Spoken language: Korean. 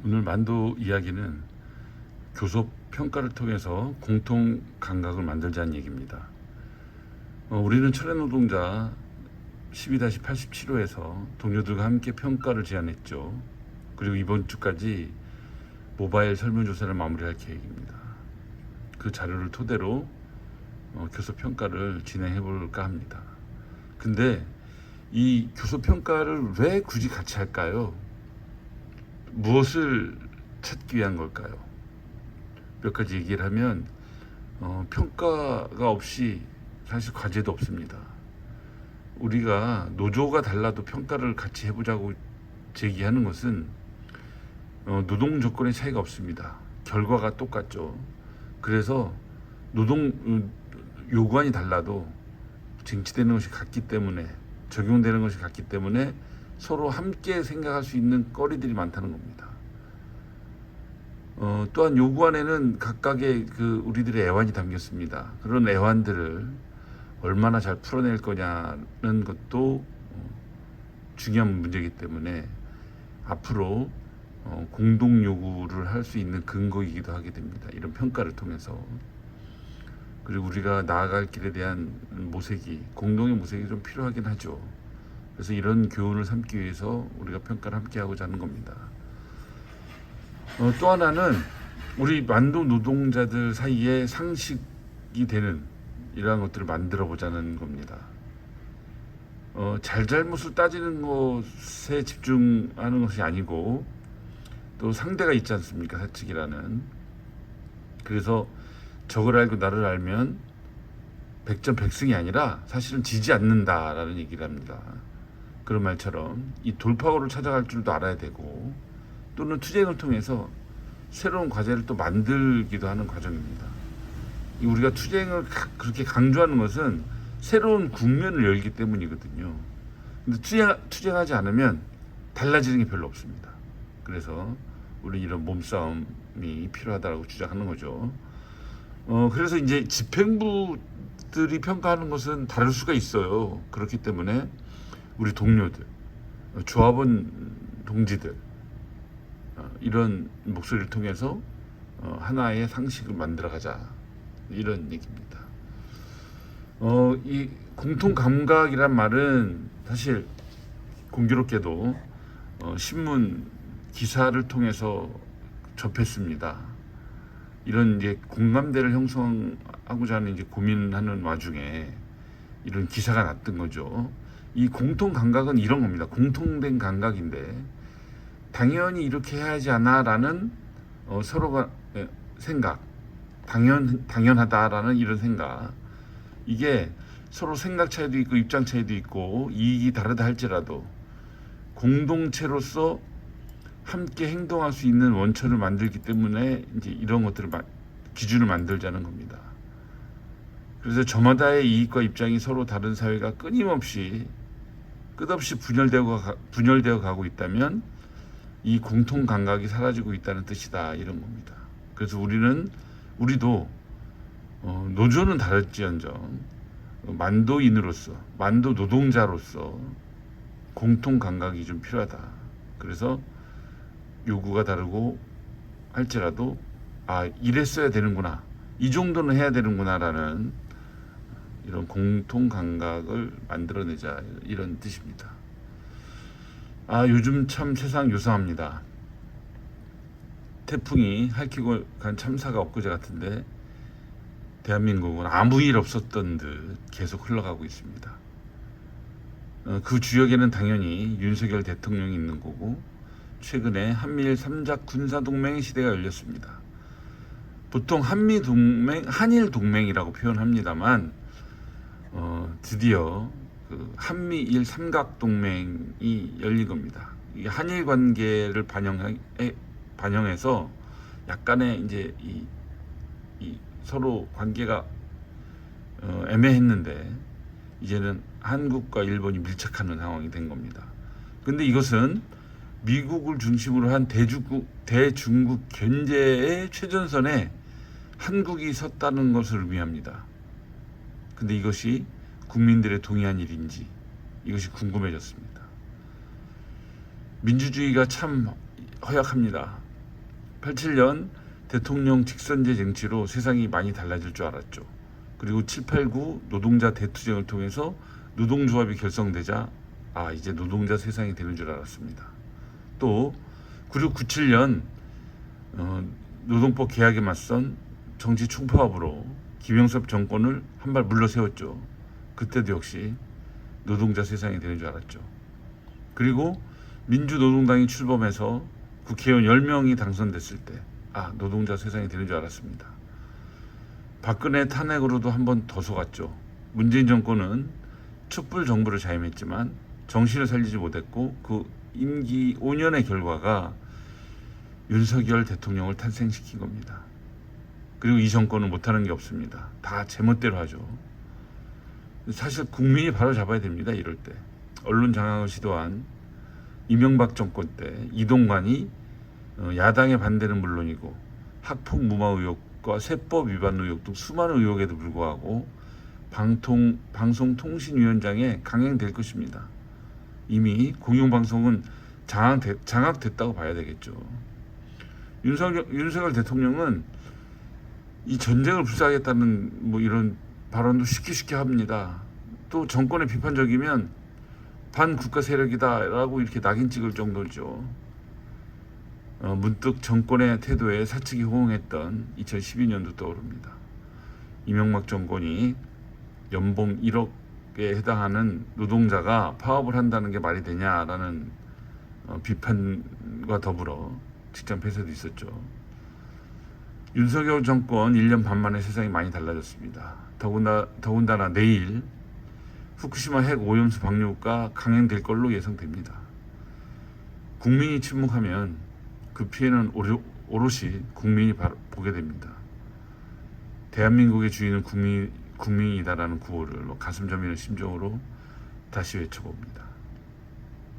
오늘 만도 이야기는 교섭 평가를 통해서 공통 감각을 만들자는 얘기입니다. 우리는 철회노동자 12-87호에서 동료들과 함께 평가를 제안했죠. 그리고 이번 주까지 모바일 설문조사를 마무리할 계획입니다. 그 자료를 토대로 교섭 평가를 진행해 볼까 합니다. 근데 이 교섭 평가를 왜 굳이 같이 할까요? 무엇을 찾기 위한 걸까요? 몇 가지 얘기를 하면 평가가 없이 사실 과제도 없습니다. 우리가 노조가 달라도 평가를 같이 해보자고 제기하는 것은 노동 조건의 차이가 없습니다. 결과가 똑같죠. 그래서 노동 요구안이 달라도 쟁취되는 것이 같기 때문에, 적용되는 것이 같기 때문에 서로 함께 생각할 수 있는 거리들이 많다는 겁니다. 또한 요구안에는 각각의 우리들의 애환이 담겼습니다. 그런 애환들을 얼마나 잘 풀어낼 거냐는 것도 중요한 문제이기 때문에 앞으로 공동 요구를 할 수 있는 근거이기도 하게 됩니다. 이런 평가를 통해서. 그리고 우리가 나아갈 길에 대한 모색이, 공동의 모색이 좀 필요하긴 하죠. 그래서 이런 교훈을 삼기 위해서 우리가 평가를 함께 하고자 하는 겁니다. 또 하나는 우리 만도 노동자들 사이에 상식이 되는 이러한 것들을 만들어 보자는 겁니다. 잘잘못을 따지는 것에 집중하는 것이 아니고 또 상대가 있지 않습니까? 사측이라는. 그래서 적을 알고 나를 알면 백전백승이 아니라 사실은 지지 않는다라는 얘기를 합니다. 그런 말처럼 이 돌파구를 찾아갈 줄도 알아야 되고, 또는 투쟁을 통해서 새로운 과제를 또 만들기도 하는 과정입니다. 우리가 투쟁을 그렇게 강조하는 것은 새로운 국면을 열기 때문이거든요. 근데 투쟁하지 않으면 달라지는 게 별로 없습니다. 그래서 우리 이런 몸싸움이 필요하다고 주장하는 거죠. 그래서 이제 집행부들이 평가하는 것은 다를 수가 있어요. 그렇기 때문에 우리 동료들, 조합원 동지들, 이런 목소리를 통해서 하나의 상식을 만들어가자, 이런 얘기입니다. 이 공통 감각이란 말은 사실 공교롭게도 신문 기사를 통해서 접했습니다. 이런 이제 공감대를 형성하고자 하는 이제 고민하는 와중에 이런 기사가 났던 거죠. 이 공통 감각은 이런 겁니다. 공통된 감각인데 당연히 이렇게 해야지 않아라는 서로가 생각, 당연하다라는 이런 생각, 이게 서로 생각 차이도 있고 입장 차이도 있고 이익이 다르다 할지라도 공동체로서 함께 행동할 수 있는 원천을 만들기 때문에 이제 이런 것들을 기준을 만들자는 겁니다. 그래서 저마다의 이익과 입장이 서로 다른 사회가 끝없이 분열되어 가고 있다면 이 공통 감각이 사라지고 있다는 뜻이다, 이런 겁니다. 그래서 우리도 노조는 다를지언정 만도인으로서, 만도 노동자로서 공통 감각이 좀 필요하다. 그래서 요구가 다르고 할지라도 이랬어야 되는구나, 이 정도는 해야 되는구나라는 이런 공통 감각을 만들어내자, 이런 뜻입니다. 요즘 참 세상 요상합니다. 태풍이 핥히고 간 참사가 엊그제 같은데 대한민국은 아무 일 없었던 듯 계속 흘러가고 있습니다. 그 주역에는 당연히 윤석열 대통령이 있는 거고, 최근에 한미일 3작 군사동맹 시대가 열렸습니다. 보통 한일 동맹이라고 표현합니다만 드디어 한미일 삼각동맹이 열린 겁니다. 이게 한일 관계를 반영해서 약간의 이제 이 서로 관계가 애매했는데 이제는 한국과 일본이 밀착하는 상황이 된 겁니다. 근데 이것은 미국을 중심으로 한 대중국 견제의 최전선에 한국이 섰다는 것을 의미합니다. 근데 이것이 국민들의 동의한 일인지, 이것이 궁금해졌습니다. 민주주의가 참 허약합니다. 87년 대통령 직선제 정치로 세상이 많이 달라질 줄 알았죠. 그리고 7, 8, 9 노동자 대투쟁을 통해서 노동조합이 결성되자 이제 노동자 세상이 되는 줄 알았습니다. 또 96, 97년 노동법 개혁에 맞선 정치 총파업으로 김영섭 정권을 한 발 물러세웠죠. 그때도 역시 노동자 세상이 되는 줄 알았죠. 그리고 민주노동당이 출범해서 국회의원 10명이 당선됐을 때 노동자 세상이 되는 줄 알았습니다. 박근혜 탄핵으로도 한 번 더 속았죠. 문재인 정권은 촛불 정부를 자임했지만 정신을 살리지 못했고 그 임기 5년의 결과가 윤석열 대통령을 탄생시킨 겁니다. 그리고 이 정권은 못하는 게 없습니다. 다 제멋대로 하죠. 사실 국민이 바로 잡아야 됩니다. 이럴 때 언론 장악을 시도한 이명박 정권 때 이동관이 야당의 반대는 물론이고 학폭 무마 의혹과 세법 위반 의혹 등 수많은 의혹에도 불구하고 방송통신위원장에 강행될 것입니다. 이미 공영방송은 장악됐다고 봐야 되겠죠. 윤석열 대통령은 이 전쟁을 불사하겠다는 이런 발언도 쉽게 합니다. 또 정권에 비판적이면 반국가 세력이다라고 이렇게 낙인 찍을 정도죠. 문득 정권의 태도에 사측이 호응했던 2012년도 떠오릅니다. 이명박 정권이 연봉 1억에 해당하는 노동자가 파업을 한다는 게 말이 되냐라는 비판과 더불어 직장 폐쇄도 있었죠. 윤석열 정권 1년 반 만에 세상이 많이 달라졌습니다. 더군다나 내일 후쿠시마 핵 오염수 방류가 강행될 걸로 예상됩니다. 국민이 침묵하면 그 피해는 오롯이 국민이 보게 됩니다. 대한민국의 주인은 국민이다라는 구호를 가슴 저미는 심정으로 다시 외쳐봅니다.